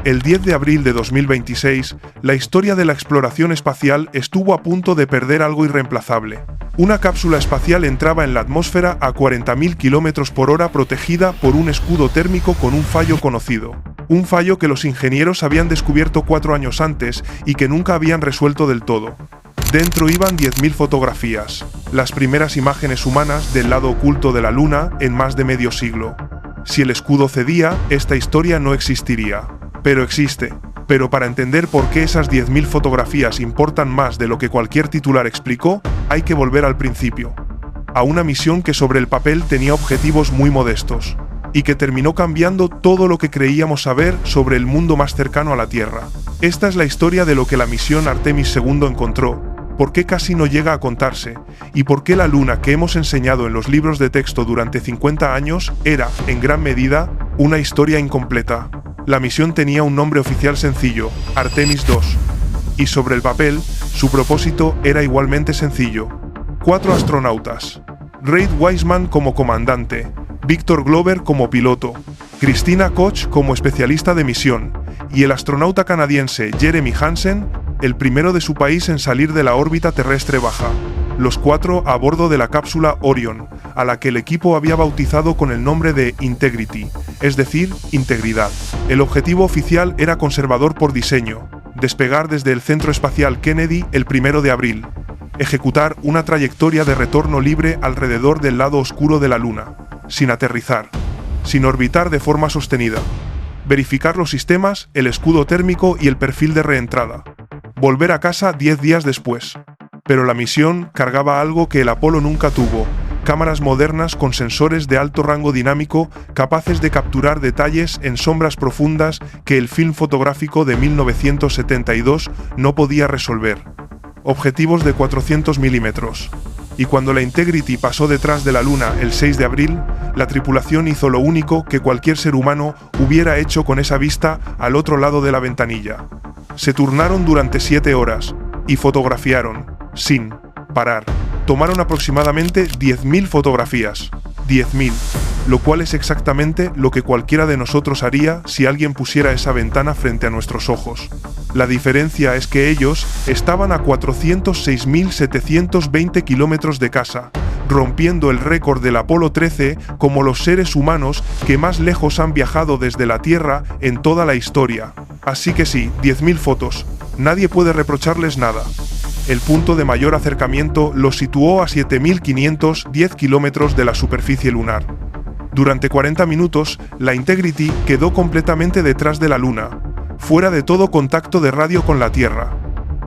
El 10 de abril de 2026, la historia de la exploración espacial estuvo a punto de perder algo irreemplazable. Una cápsula espacial entraba en la atmósfera a 40.000 km/h protegida por un escudo térmico con un fallo conocido. Un fallo que los ingenieros habían descubierto 4 años antes y que nunca habían resuelto del todo. Dentro iban 10.000 fotografías, las primeras imágenes humanas del lado oculto de la Luna en más de medio siglo. Si el escudo cedía, esta historia no existiría. Pero existe. Pero para entender por qué esas 10.000 fotografías importan más de lo que cualquier titular explicó, hay que volver al principio. A una misión que sobre el papel tenía objetivos muy modestos, y que terminó cambiando todo lo que creíamos saber sobre el mundo más cercano a la Tierra. Esta es la historia de lo que la misión Artemis II encontró, por qué casi no llega a contarse, y por qué la Luna que hemos enseñado en los libros de texto durante 50 años era, en gran medida, una historia incompleta. La misión tenía un nombre oficial sencillo, Artemis II. Y sobre el papel, su propósito era igualmente sencillo. 4 astronautas. Reid Wiseman como comandante, Victor Glover como piloto, Christina Koch como especialista de misión, y el astronauta canadiense Jeremy Hansen, el primero de su país en salir de la órbita terrestre baja. Los 4 a bordo de la cápsula Orion, a la que el equipo había bautizado con el nombre de Integrity, es decir, integridad. El objetivo oficial era conservador por diseño: despegar desde el Centro Espacial Kennedy el 1 de abril, ejecutar una trayectoria de retorno libre alrededor del lado oscuro de la Luna, sin aterrizar, sin orbitar de forma sostenida, verificar los sistemas, el escudo térmico y el perfil de reentrada, volver a casa 10 días después. Pero la misión cargaba algo que el Apolo nunca tuvo: cámaras modernas con sensores de alto rango dinámico capaces de capturar detalles en sombras profundas que el film fotográfico de 1972 no podía resolver. Objetivos de 400 milímetros. Y cuando la Integrity pasó detrás de la Luna el 6 de abril, la tripulación hizo lo único que cualquier ser humano hubiera hecho con esa vista al otro lado de la ventanilla. Se turnaron durante 7 horas y fotografiaron, sin parar. Tomaron aproximadamente 10.000 fotografías. 10.000, lo cual es exactamente lo que cualquiera de nosotros haría si alguien pusiera esa ventana frente a nuestros ojos. La diferencia es que ellos estaban a 406.720 kilómetros de casa, rompiendo el récord del Apolo 13 como los seres humanos que más lejos han viajado desde la Tierra en toda la historia. Así que sí, 10.000 fotos. Nadie puede reprocharles nada. El punto de mayor acercamiento los situó a 7.510 kilómetros de la superficie lunar. Durante 40 minutos, la Integrity quedó completamente detrás de la Luna, fuera de todo contacto de radio con la Tierra.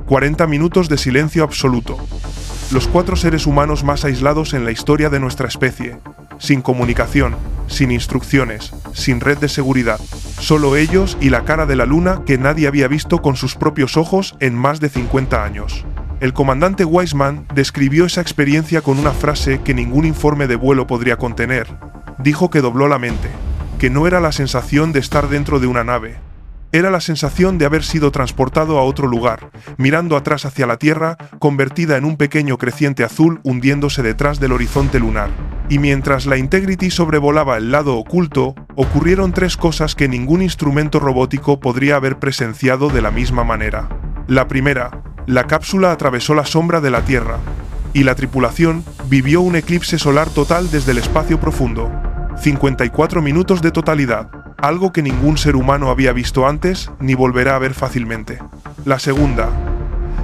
40 minutos de silencio absoluto. Los 4 seres humanos más aislados en la historia de nuestra especie. Sin comunicación, sin instrucciones, sin red de seguridad. Solo ellos y la cara de la Luna que nadie había visto con sus propios ojos en más de 50 años. El comandante Wiseman describió esa experiencia con una frase que ningún informe de vuelo podría contener. Dijo que dobló la mente, que no era la sensación de estar dentro de una nave. Era la sensación de haber sido transportado a otro lugar, mirando atrás hacia la Tierra, convertida en un pequeño creciente azul hundiéndose detrás del horizonte lunar. Y mientras la Integrity sobrevolaba el lado oculto, ocurrieron 3 cosas que ningún instrumento robótico podría haber presenciado de la misma manera. La primera, la cápsula atravesó la sombra de la Tierra, y la tripulación vivió un eclipse solar total desde el espacio profundo. 54 minutos de totalidad, algo que ningún ser humano había visto antes ni volverá a ver fácilmente. La segunda,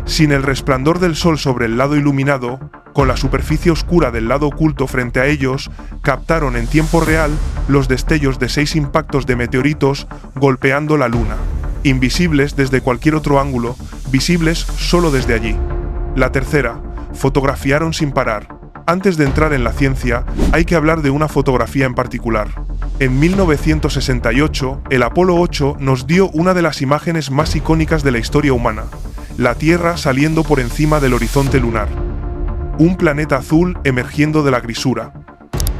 sin el resplandor del sol sobre el lado iluminado, con la superficie oscura del lado oculto frente a ellos, captaron en tiempo real los destellos de 6 impactos de meteoritos golpeando la Luna. Invisibles desde cualquier otro ángulo, visibles solo desde allí. La tercera, fotografiaron sin parar. Antes de entrar en la ciencia, hay que hablar de una fotografía en particular. En 1968, el Apolo 8 nos dio una de las imágenes más icónicas de la historia humana: la Tierra saliendo por encima del horizonte lunar. Un planeta azul emergiendo de la grisura.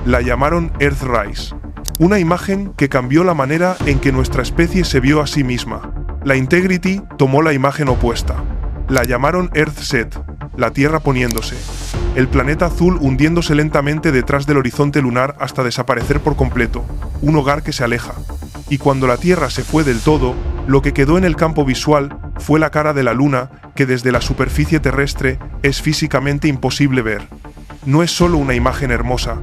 La llamaron Earthrise. Una imagen que cambió la manera en que nuestra especie se vio a sí misma. La Integrity tomó la imagen opuesta. La llamaron Earthset, la Tierra poniéndose. El planeta azul hundiéndose lentamente detrás del horizonte lunar hasta desaparecer por completo. Un hogar que se aleja. Y cuando la Tierra se fue del todo, Lo que quedó en el campo visual fue la cara de la Luna, que desde la superficie terrestre es físicamente imposible ver. No es solo una imagen hermosa,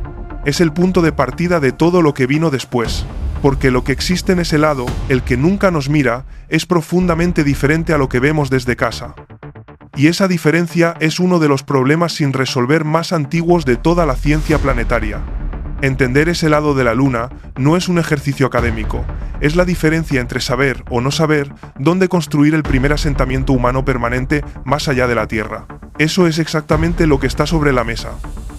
es el punto de partida de todo lo que vino después, porque lo que existe en ese lado, el que nunca nos mira, es profundamente diferente a lo que vemos desde casa. Y esa diferencia es uno de los problemas sin resolver más antiguos de toda la ciencia planetaria. Entender ese lado de la Luna no es un ejercicio académico, es la diferencia entre saber o no saber dónde construir el primer asentamiento humano permanente más allá de la Tierra. Eso es exactamente lo que está sobre la mesa.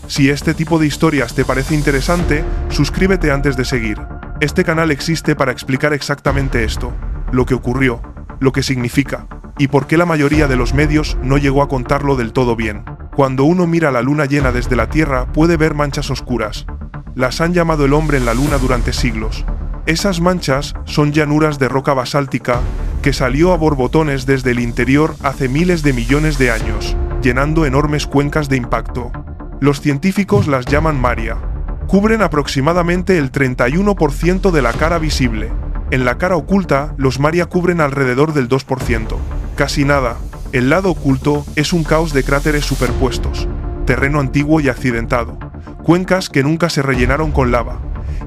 Si este tipo de historias te parece interesante, suscríbete antes de seguir. Este canal existe para explicar exactamente esto, lo que ocurrió, lo que significa, y por qué la mayoría de los medios no llegó a contarlo del todo bien. Cuando uno mira la luna llena desde la Tierra puede ver manchas oscuras. Las han llamado el hombre en la luna durante siglos. Esas manchas son llanuras de roca basáltica que salió a borbotones desde el interior hace miles de millones de años, llenando enormes cuencas de impacto. Los científicos las llaman maria. Cubren aproximadamente el 31% de la cara visible. En la cara oculta, los maria cubren alrededor del 2%. Casi nada. El lado oculto es un caos de cráteres superpuestos, terreno antiguo y accidentado, cuencas que nunca se rellenaron con lava,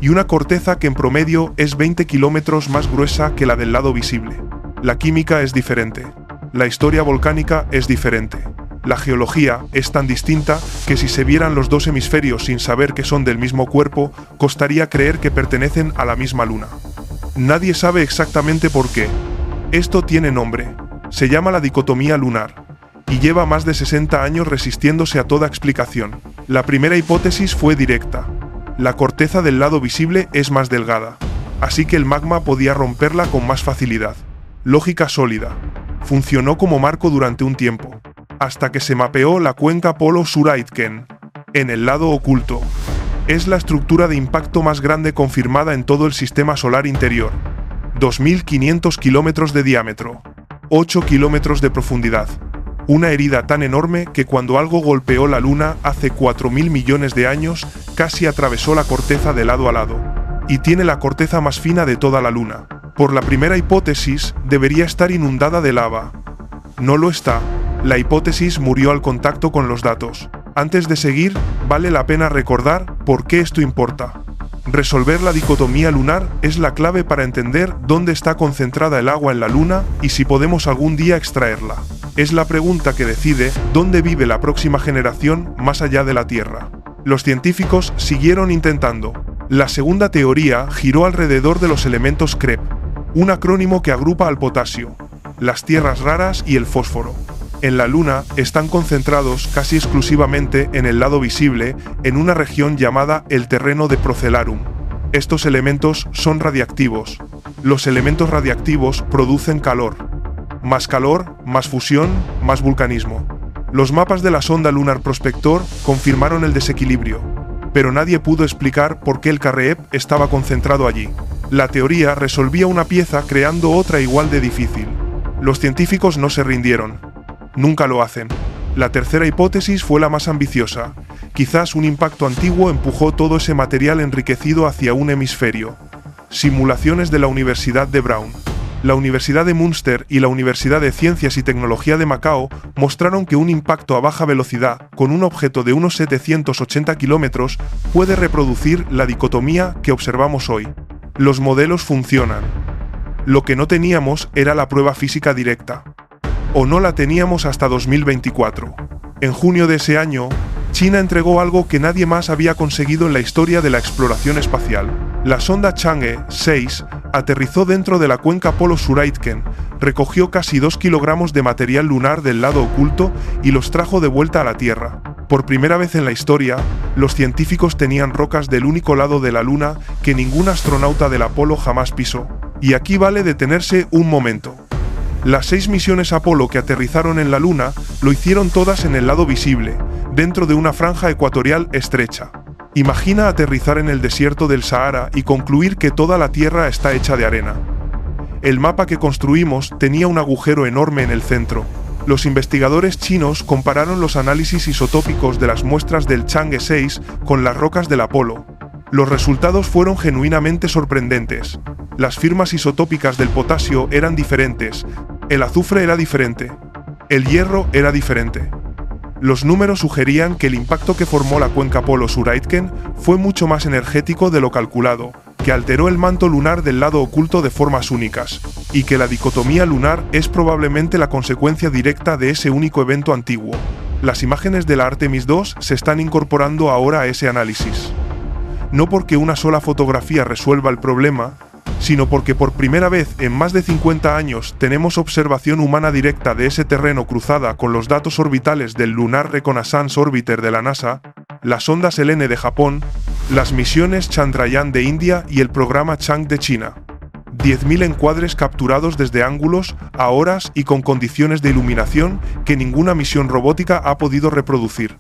y una corteza que en promedio es 20 kilómetros más gruesa que la del lado visible. La química es diferente. La historia volcánica es diferente. La geología es tan distinta que si se vieran los dos hemisferios sin saber que son del mismo cuerpo, costaría creer que pertenecen a la misma luna. Nadie sabe exactamente por qué. Esto tiene nombre. Se llama la dicotomía lunar, y lleva más de 60 años resistiéndose a toda explicación. La primera hipótesis fue directa. La corteza del lado visible es más delgada, así que el magma podía romperla con más facilidad. Lógica sólida. Funcionó como marco durante un tiempo, hasta que se mapeó la cuenca Polo-Sur-Aitken, en el lado oculto. Es la estructura de impacto más grande confirmada en todo el sistema solar interior. 2.500 kilómetros de diámetro, 8 kilómetros de profundidad. Una herida tan enorme que cuando algo golpeó la Luna hace 4.000 millones de años, casi atravesó la corteza de lado a lado. Y tiene la corteza más fina de toda la Luna. Por la primera hipótesis, debería estar inundada de lava. No lo está. La hipótesis murió al contacto con los datos. Antes de seguir, vale la pena recordar por qué esto importa. Resolver la dicotomía lunar es la clave para entender dónde está concentrada el agua en la Luna y si podemos algún día extraerla. Es la pregunta que decide dónde vive la próxima generación más allá de la Tierra. Los científicos siguieron intentando. La segunda teoría giró alrededor de los elementos CREP, un acrónimo que agrupa al potasio, las tierras raras y el fósforo. En la Luna están concentrados casi exclusivamente en el lado visible, en una región llamada el terreno de Procellarum. Estos elementos son radiactivos. Los elementos radiactivos producen calor. Más calor, más fusión, más vulcanismo. Los mapas de la sonda Lunar Prospector confirmaron el desequilibrio, pero nadie pudo explicar por qué el CAREP estaba concentrado allí. La teoría resolvía una pieza creando otra igual de difícil. Los científicos no se rindieron. Nunca lo hacen. La tercera hipótesis fue la más ambiciosa. Quizás un impacto antiguo empujó todo ese material enriquecido hacia un hemisferio. Simulaciones de la Universidad de Brown, la Universidad de Münster y la Universidad de Ciencias y Tecnología de Macao mostraron que un impacto a baja velocidad con un objeto de unos 780 kilómetros puede reproducir la dicotomía que observamos hoy. Los modelos funcionan. Lo que no teníamos era la prueba física directa. O no la teníamos hasta 2024. En junio de ese año, China entregó algo que nadie más había conseguido en la historia de la exploración espacial. La sonda Chang'e 6 aterrizó dentro de la cuenca Polo-Sur-Aitken, recogió casi 2 kilogramos de material lunar del lado oculto y los trajo de vuelta a la Tierra. Por primera vez en la historia, los científicos tenían rocas del único lado de la Luna que ningún astronauta del Apolo jamás pisó. Y aquí vale detenerse un momento. Las 6 misiones Apolo que aterrizaron en la Luna lo hicieron todas en el lado visible, dentro de una franja ecuatorial estrecha. Imagina aterrizar en el desierto del Sahara y concluir que toda la Tierra está hecha de arena. El mapa que construimos tenía un agujero enorme en el centro. Los investigadores chinos compararon los análisis isotópicos de las muestras del Chang'e 6 con las rocas del Apolo. Los resultados fueron genuinamente sorprendentes. Las firmas isotópicas del potasio eran diferentes, el azufre era diferente, el hierro era diferente. Los números sugerían que el impacto que formó la cuenca Polo Sur-Aitken fue mucho más energético de lo calculado, que alteró el manto lunar del lado oculto de formas únicas, y que la dicotomía lunar es probablemente la consecuencia directa de ese único evento antiguo. Las imágenes de la Artemis II se están incorporando ahora a ese análisis. No porque una sola fotografía resuelva el problema, sino porque por primera vez en más de 50 años tenemos observación humana directa de ese terreno cruzada con los datos orbitales del Lunar Reconnaissance Orbiter de la NASA, las sondas Helene de Japón, las misiones Chandrayaan de India y el programa Chang de China. 10.000 encuadres capturados desde ángulos, a horas y con condiciones de iluminación que ninguna misión robótica ha podido reproducir.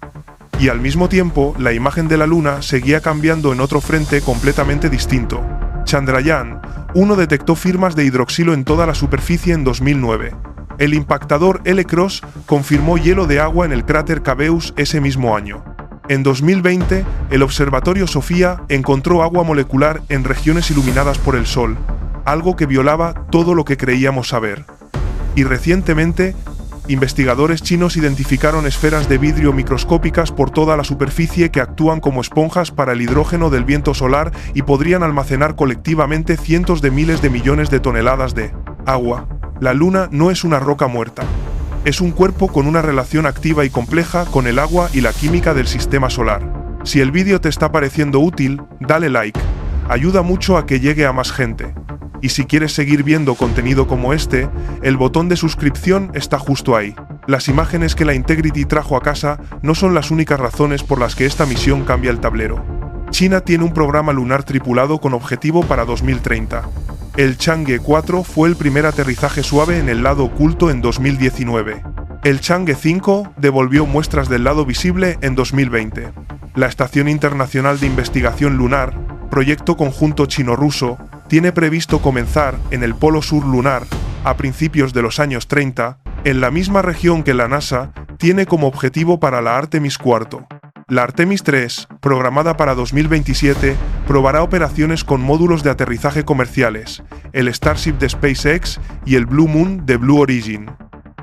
Y al mismo tiempo, la imagen de la Luna seguía cambiando en otro frente completamente distinto. Chandrayaan 1 detectó firmas de hidroxilo en toda la superficie en 2009. El impactador L-Cross confirmó hielo de agua en el cráter Cabeus ese mismo año. En 2020, el observatorio Sofía encontró agua molecular en regiones iluminadas por el Sol, algo que violaba todo lo que creíamos saber. Y recientemente, investigadores chinos identificaron esferas de vidrio microscópicas por toda la superficie que actúan como esponjas para el hidrógeno del viento solar y podrían almacenar colectivamente cientos de miles de millones de toneladas de agua. La Luna no es una roca muerta. Es un cuerpo con una relación activa y compleja con el agua y la química del sistema solar. Si el vídeo te está pareciendo útil, dale like. Ayuda mucho a que llegue a más gente. Y si quieres seguir viendo contenido como este, el botón de suscripción está justo ahí. Las imágenes que la Integrity trajo a casa no son las únicas razones por las que esta misión cambia el tablero. China tiene un programa lunar tripulado con objetivo para 2030. El Chang'e 4 fue el primer aterrizaje suave en el lado oculto en 2019. El Chang'e 5 devolvió muestras del lado visible en 2020. La Estación Internacional de Investigación Lunar, proyecto conjunto chino-ruso, tiene previsto comenzar en el Polo Sur lunar, a principios de los años 30, en la misma región que la NASA tiene como objetivo para la Artemis IV. La Artemis III, programada para 2027, probará operaciones con módulos de aterrizaje comerciales, el Starship de SpaceX y el Blue Moon de Blue Origin.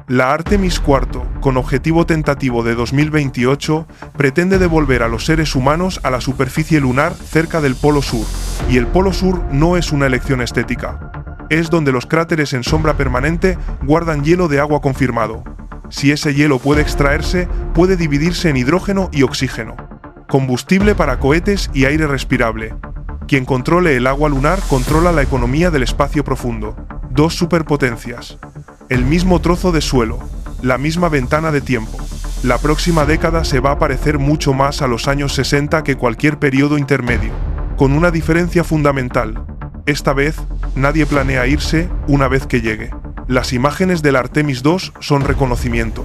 La Artemis IV, con objetivo tentativo de 2028, pretende devolver a los seres humanos a la superficie lunar cerca del Polo Sur, y el Polo Sur no es una elección estética. Es donde los cráteres en sombra permanente guardan hielo de agua confirmado. Si ese hielo puede extraerse, puede dividirse en hidrógeno y oxígeno. Combustible para cohetes y aire respirable. Quien controle el agua lunar controla la economía del espacio profundo. Dos superpotencias. El mismo trozo de suelo, la misma ventana de tiempo. La próxima década se va a parecer mucho más a los años 60 que cualquier periodo intermedio, con una diferencia fundamental. Esta vez, nadie planea irse una vez que llegue. Las imágenes del Artemis II son reconocimiento.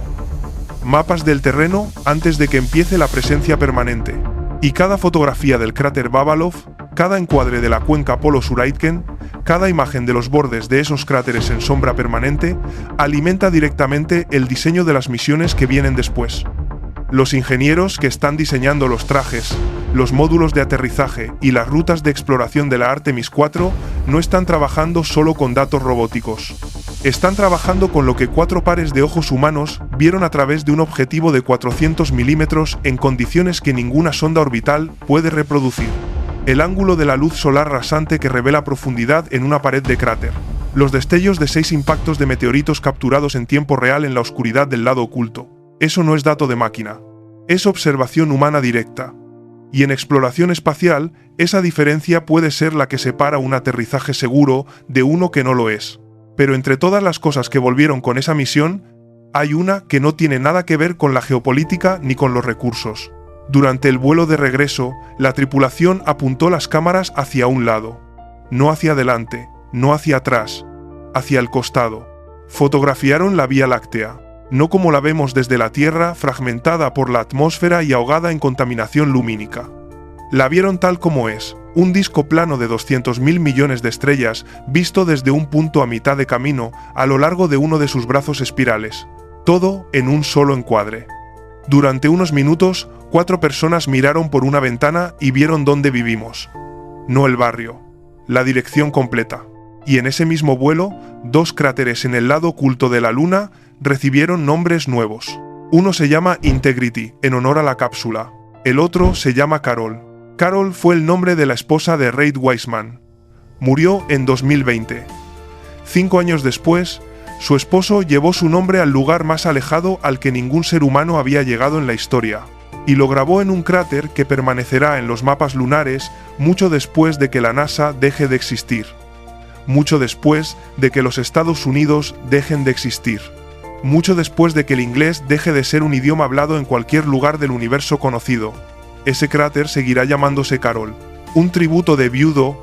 Mapas del terreno antes de que empiece la presencia permanente. Y cada fotografía del cráter Babalov, cada encuadre de la cuenca Polo Sur-Aitken, cada imagen de los bordes de esos cráteres en sombra permanente, alimenta directamente el diseño de las misiones que vienen después. Los ingenieros que están diseñando los trajes, los módulos de aterrizaje y las rutas de exploración de la Artemis IV no están trabajando solo con datos robóticos. Están trabajando con lo que 4 pares de ojos humanos vieron a través de un objetivo de 400 milímetros en condiciones que ninguna sonda orbital puede reproducir. El ángulo de la luz solar rasante que revela profundidad en una pared de cráter. Los destellos de 6 impactos de meteoritos capturados en tiempo real en la oscuridad del lado oculto. Eso no es dato de máquina. Es observación humana directa. Y en exploración espacial, esa diferencia puede ser la que separa un aterrizaje seguro de uno que no lo es. Pero entre todas las cosas que volvieron con esa misión, hay una que no tiene nada que ver con la geopolítica ni con los recursos. Durante el vuelo de regreso, la tripulación apuntó las cámaras hacia un lado. No hacia adelante, no hacia atrás, hacia el costado. Fotografiaron la Vía Láctea, no como la vemos desde la Tierra, fragmentada por la atmósfera y ahogada en contaminación lumínica. La vieron tal como es, un disco plano de 200.000 millones de estrellas, visto desde un punto a mitad de camino, a lo largo de uno de sus brazos espirales. Todo en un solo encuadre. Durante unos minutos, 4 personas miraron por una ventana y vieron dónde vivimos. No el barrio. La dirección completa. Y en ese mismo vuelo, 2 cráteres en el lado oculto de la Luna recibieron nombres nuevos. Uno se llama Integrity, en honor a la cápsula. El otro se llama Carol. Carol fue el nombre de la esposa de Reid Wiseman. Murió en 2020. 5 años después, su esposo llevó su nombre al lugar más alejado al que ningún ser humano había llegado en la historia, y lo grabó en un cráter que permanecerá en los mapas lunares mucho después de que la NASA deje de existir. Mucho después de que los Estados Unidos dejen de existir. Mucho después de que el inglés deje de ser un idioma hablado en cualquier lugar del universo conocido. Ese cráter seguirá llamándose Carol, un tributo de viudo,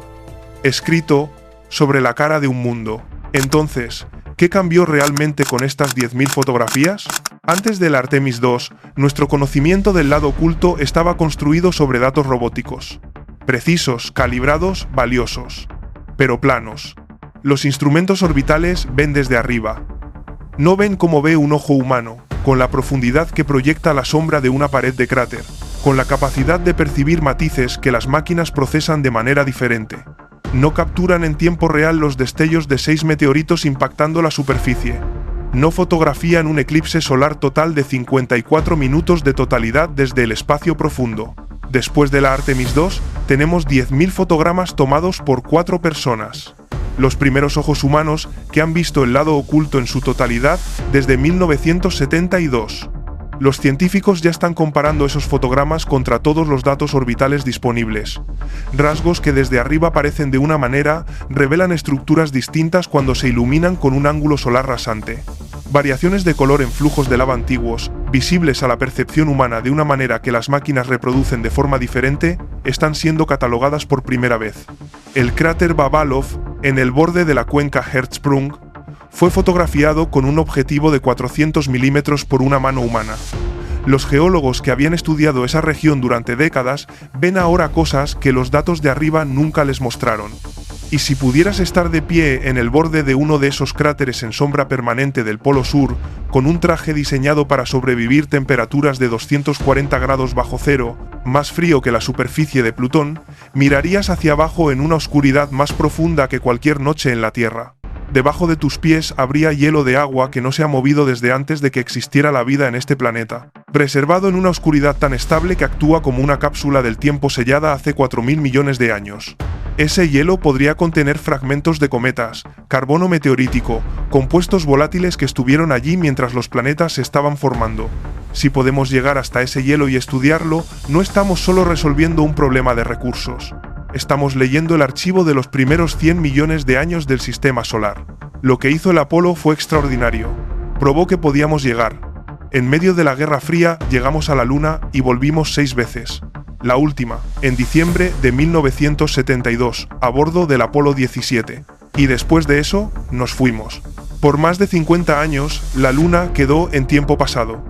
escrito sobre la cara de un mundo. Entonces, ¿qué cambió realmente con estas 10.000 fotografías? Antes del Artemis II, nuestro conocimiento del lado oculto estaba construido sobre datos robóticos. Precisos, calibrados, valiosos. Pero planos. Los instrumentos orbitales ven desde arriba. No ven como ve un ojo humano, con la profundidad que proyecta la sombra de una pared de cráter, con la capacidad de percibir matices que las máquinas procesan de manera diferente. No capturan en tiempo real los destellos de 6 meteoritos impactando la superficie. No fotografían un eclipse solar total de 54 minutos de totalidad desde el espacio profundo. Después de la Artemis II, tenemos 10.000 fotogramas tomados por 4 personas. Los primeros ojos humanos que han visto el lado oculto en su totalidad desde 1972. Los científicos ya están comparando esos fotogramas contra todos los datos orbitales disponibles. Rasgos que desde arriba parecen de una manera, revelan estructuras distintas cuando se iluminan con un ángulo solar rasante. Variaciones de color en flujos de lava antiguos, visibles a la percepción humana de una manera que las máquinas reproducen de forma diferente, están siendo catalogadas por primera vez. El cráter Babalov, en el borde de la cuenca Hertzsprung, fue fotografiado con un objetivo de 400 milímetros por una mano humana. Los geólogos que habían estudiado esa región durante décadas ven ahora cosas que los datos de arriba nunca les mostraron. Y si pudieras estar de pie en el borde de uno de esos cráteres en sombra permanente del Polo Sur, con un traje diseñado para sobrevivir temperaturas de 240 grados bajo cero, más frío que la superficie de Plutón, mirarías hacia abajo en una oscuridad más profunda que cualquier noche en la Tierra. Debajo de tus pies habría hielo de agua que no se ha movido desde antes de que existiera la vida en este planeta, preservado en una oscuridad tan estable que actúa como una cápsula del tiempo sellada hace 4.000 millones de años. Ese hielo podría contener fragmentos de cometas, carbono meteorítico, compuestos volátiles que estuvieron allí mientras los planetas se estaban formando. Si podemos llegar hasta ese hielo y estudiarlo, no estamos solo resolviendo un problema de recursos. Estamos leyendo el archivo de los primeros 100 millones de años del sistema solar. Lo que hizo el Apolo fue extraordinario. Probó que podíamos llegar. En medio de la Guerra Fría llegamos a la Luna y volvimos 6 veces. La última, en diciembre de 1972, a bordo del Apolo 17. Y después de eso, nos fuimos. Por más de 50 años, la Luna quedó en tiempo pasado.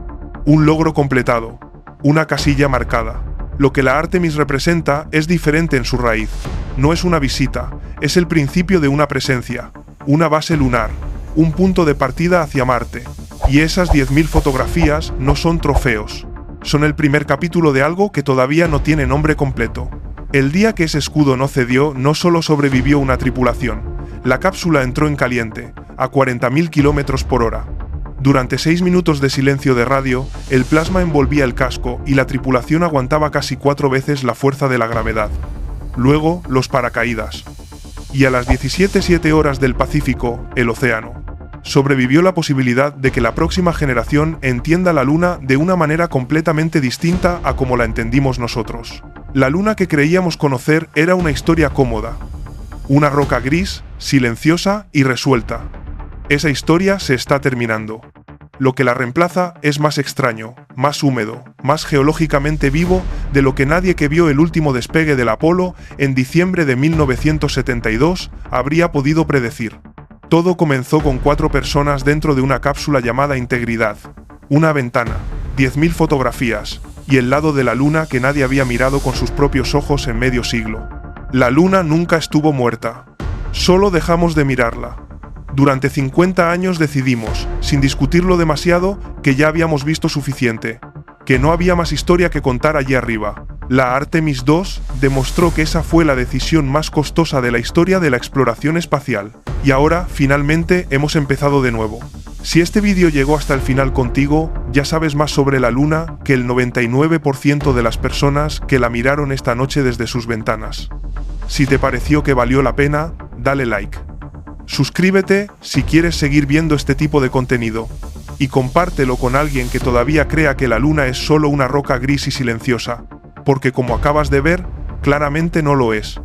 Un logro completado. Una casilla marcada. Lo que la Artemis representa es diferente en su raíz. No es una visita, es el principio de una presencia, una base lunar, un punto de partida hacia Marte. Y esas 10.000 fotografías no son trofeos. Son el primer capítulo de algo que todavía no tiene nombre completo. El día que ese escudo no cedió, no solo sobrevivió una tripulación. La cápsula entró en caliente, a 40.000 km por hora. Durante 6 minutos de silencio de radio, el plasma envolvía el casco y la tripulación aguantaba casi 4 veces la fuerza de la gravedad. Luego, los paracaídas. Y a las 17:07 horas del Pacífico, el océano. Sobrevivió la posibilidad de que la próxima generación entienda la Luna de una manera completamente distinta a como la entendimos nosotros. La Luna que creíamos conocer era una historia cómoda. Una roca gris, silenciosa y resuelta. Esa historia se está terminando. Lo que la reemplaza es más extraño, más húmedo, más geológicamente vivo de lo que nadie que vio el último despegue del Apolo en diciembre de 1972 habría podido predecir. Todo comenzó con 4 personas dentro de una cápsula llamada Integridad. Una ventana, 10.000 fotografías, y el lado de la Luna que nadie había mirado con sus propios ojos en medio siglo. La Luna nunca estuvo muerta. Solo dejamos de mirarla. Durante 50 años decidimos, sin discutirlo demasiado, que ya habíamos visto suficiente, que no había más historia que contar allí arriba. La Artemis II demostró que esa fue la decisión más costosa de la historia de la exploración espacial. Y ahora, finalmente, hemos empezado de nuevo. Si este vídeo llegó hasta el final contigo, ya sabes más sobre la Luna que el 99% de las personas que la miraron esta noche desde sus ventanas. Si te pareció que valió la pena, dale like. Suscríbete si quieres seguir viendo este tipo de contenido. Y compártelo con alguien que todavía crea que la Luna es solo una roca gris y silenciosa. Porque como acabas de ver, claramente no lo es.